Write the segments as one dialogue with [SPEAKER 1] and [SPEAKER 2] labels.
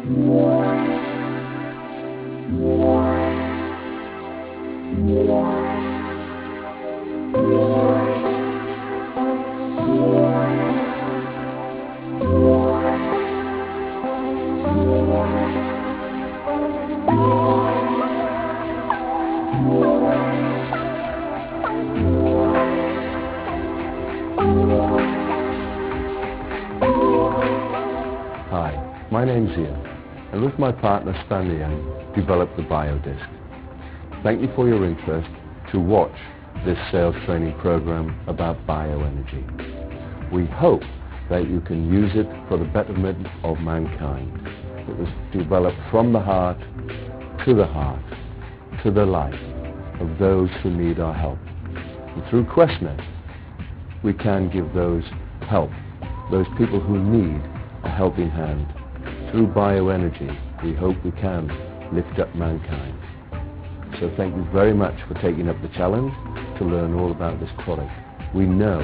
[SPEAKER 1] Hi, my name's Ian, and with my partner Stanley Young, developed the BioDisc. Thank you for your interest to watch this sales training program about bioenergy. We hope that you can use it for the betterment of mankind. It was developed from the heart, to the life of those who need our help. And through QNet, we can give those help, those people who need a helping hand. Through bioenergy, we hope we can lift up mankind. So thank you very much for taking up the challenge to learn all about this product. We know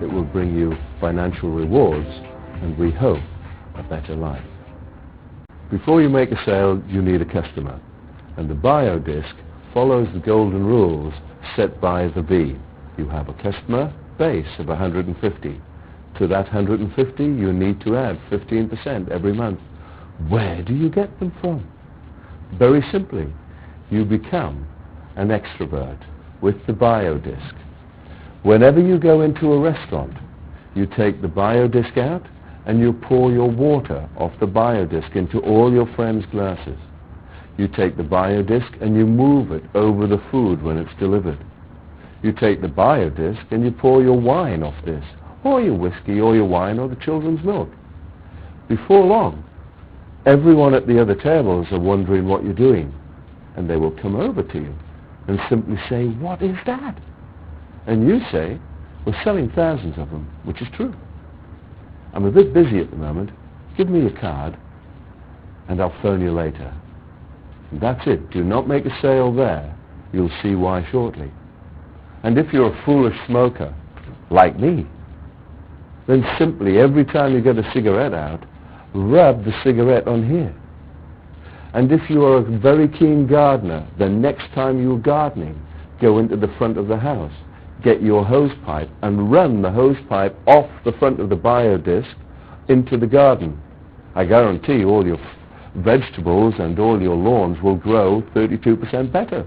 [SPEAKER 1] it will bring you financial rewards, and we hope a better life. Before you make a sale, you need a customer, and the BioDisc follows the golden rules set by the V. You have a customer base of 150. To that 150, you need to add 15% every month. Where do you get them from? Very simply, you become an extrovert with the BioDisc. Whenever you go into a restaurant, you take the BioDisc out and you pour your water off the BioDisc into all your friends' glasses. You take the BioDisc and you move it over the food when it's delivered. You take the BioDisc and you pour your wine off this, or your whiskey, or your wine, or the children's milk. Before long, everyone at the other tables are wondering what you're doing, and they will come over to you and simply say, "What is that?" And you say, "We're selling thousands of them," which is true. "I'm a bit busy at the moment. Give me your card, and I'll phone you later." And that's it. Do not make a sale there. You'll see why shortly. And if you're a foolish smoker, like me, then simply every time you get a cigarette out, rub the cigarette on here. And if you are a very keen gardener, the next time you're gardening, go into the front of the house, get your hose pipe and run the hose pipe off the front of the BioDisc into the garden. I guarantee you all your vegetables and all your lawns will grow 32% better.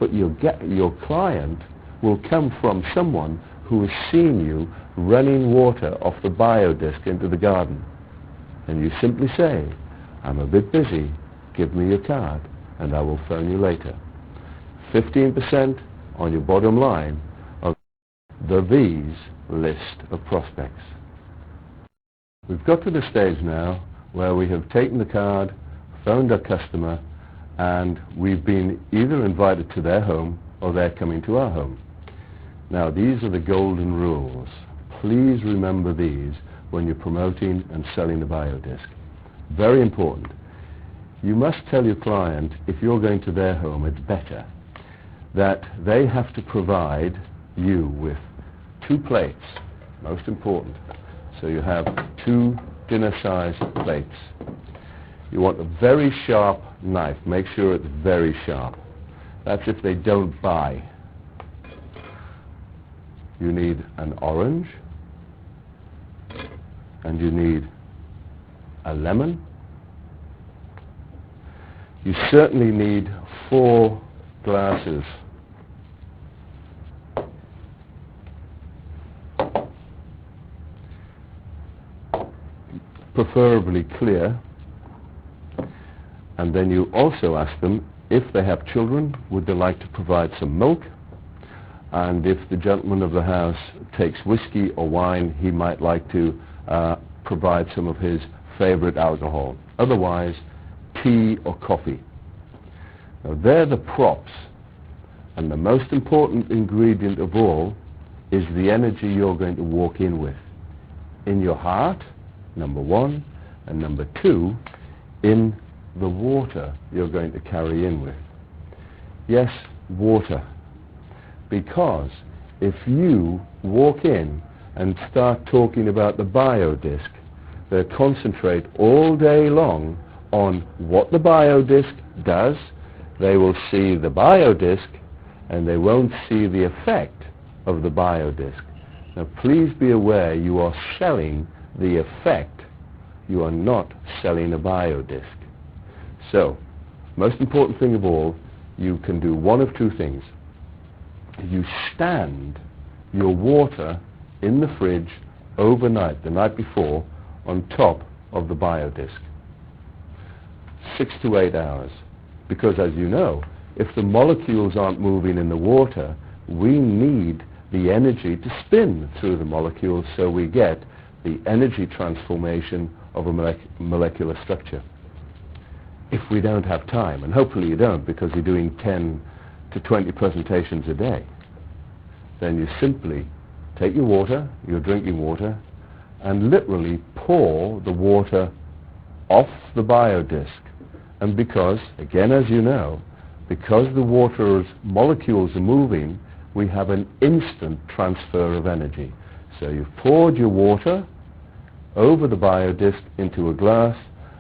[SPEAKER 1] But your client will come from someone who has seen you running water off the BioDisc into the garden. And you simply say, "I'm a bit busy, give me your card, and I will phone you later." 15% on your bottom line of the V's list of prospects. We've got to the stage now where we have taken the card, phoned our customer, and we've been either invited to their home or they're coming to our home. Now, these are the golden rules. Please remember these when you're promoting and selling the BioDisc. Very important. You must tell your client, if you're going to their home, it's better that they have to provide you with 2 plates, most important. So you have 2 dinner-sized plates. You want a very sharp knife. Make sure it's very sharp. That's if they don't buy. You need an orange, and you need a lemon. You certainly need 4 glasses. Preferably clear. And then you also ask them, if they have children, would they like to provide some milk? And if the gentleman of the house takes whiskey or wine, he might like to provide some of his favorite alcohol. Otherwise, tea or coffee. Now, they're the props. And the most important ingredient of all is the energy you're going to walk in with. In your heart, number 1, and number 2, in the water you're going to carry in with. Yes, water. Because if you walk in and start talking about the BioDisc, they concentrate all day long on what the biodisc does. They will see the biodisc and they won't see the effect of the biodisc. Now please be aware you are selling the effect. You are not selling a biodisc. So, most important thing of all, you can do one of two things. You stand your water in the fridge overnight, the night before, on top of the biodisc. 6 to 8 hours. Because as you know, if the molecules aren't moving in the water, we need the energy to spin through the molecules so we get the energy transformation of a molecular structure. If we don't have time, and hopefully you don't because you're doing 10 to 20 presentations a day, then you simply take your water, your drinking water, and literally pour the water off the biodisc. And because, again as you know, because the water's molecules are moving, we have an instant transfer of energy. So you've poured your water over the biodisc into a glass,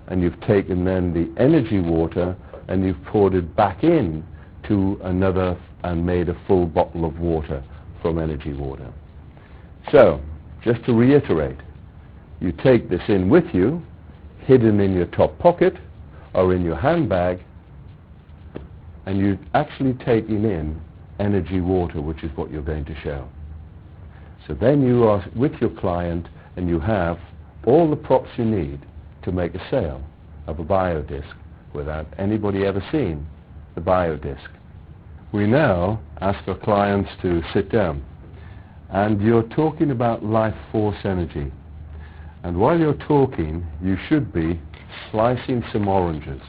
[SPEAKER 1] and you've taken then the energy water and you've poured it back in to another and made a full bottle of water from energy water. So, just to reiterate, you take this in with you, hidden in your top pocket or in your handbag, and you're actually taking in energy water, which is what you're going to show. So then you are with your client and you have all the props you need to make a sale of a biodisc without anybody ever seeing the biodisc. We now ask our clients to sit down, and you're talking about life force energy. And while you're talking, you should be slicing some oranges,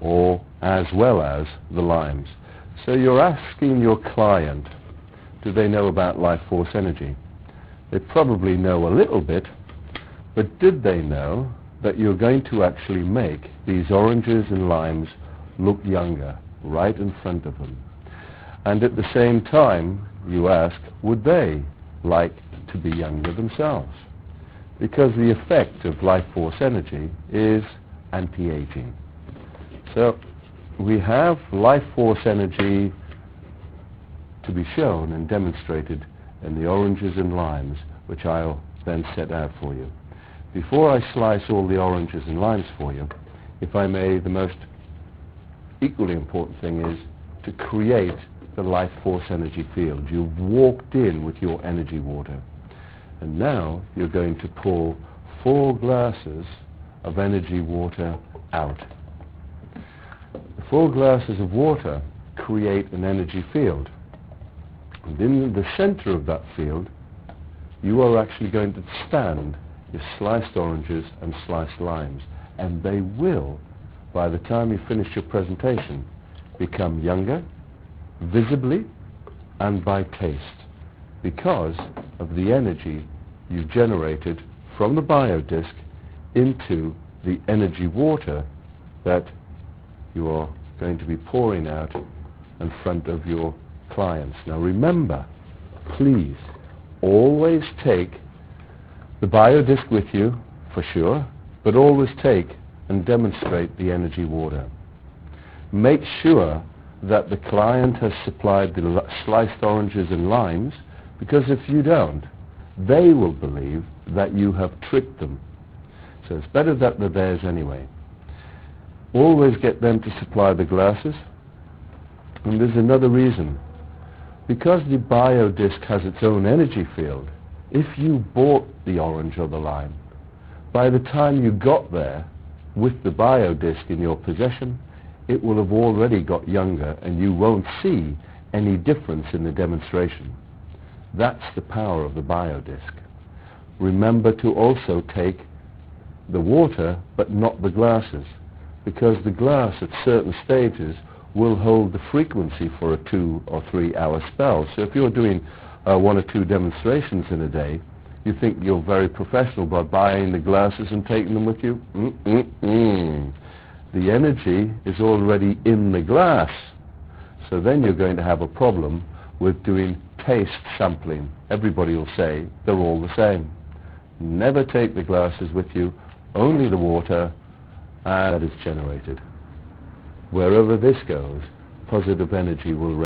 [SPEAKER 1] or as well as the limes. So you're asking your client, do they know about life force energy? They probably know a little bit, but did they know that you're going to actually make these oranges and limes look younger right in front of them? And at the same time, you ask, would they like to be younger themselves? Because the effect of life force energy is anti-aging. So we have life force energy to be shown and demonstrated in the oranges and limes, which I'll then set out for you. Before I slice all the oranges and limes for you, if I may, the most equally important thing is to create the life force energy field. You've walked in with your energy water, and now you're going to pour 4 glasses of energy water out. The 4 glasses of water create an energy field, and in the center of that field you are actually going to stand your sliced oranges and sliced limes, and they will, by the time you finish your presentation, become younger, visibly and by taste, because of the energy you've generated from the biodisc into the energy water that you are going to be pouring out in front of your clients. Now remember, please always take the biodisc with you, for sure, but always take and demonstrate the energy water. Make sure that the client has supplied the sliced oranges and limes, because if you don't, they will believe that you have tricked them. So it's better that they're theirs anyway. Always get them to supply the glasses. And there's another reason. Because the biodisc has its own energy field, if you bought the orange or the lime, by the time you got there with the biodisc in your possession, it will have already got younger and you won't see any difference in the demonstration. That's the power of the biodisc. Remember to also take the water but not the glasses, because the glass at certain stages will hold the frequency for a 2 or 3 hour spell. So if you're doing 1 or 2 demonstrations in a day, you think you're very professional by buying the glasses and taking them with you? The energy is already in the glass. So then you're going to have a problem with doing taste sampling. Everybody will say they're all the same. Never take the glasses with you, only the water, and that is generated. Wherever this goes, positive energy will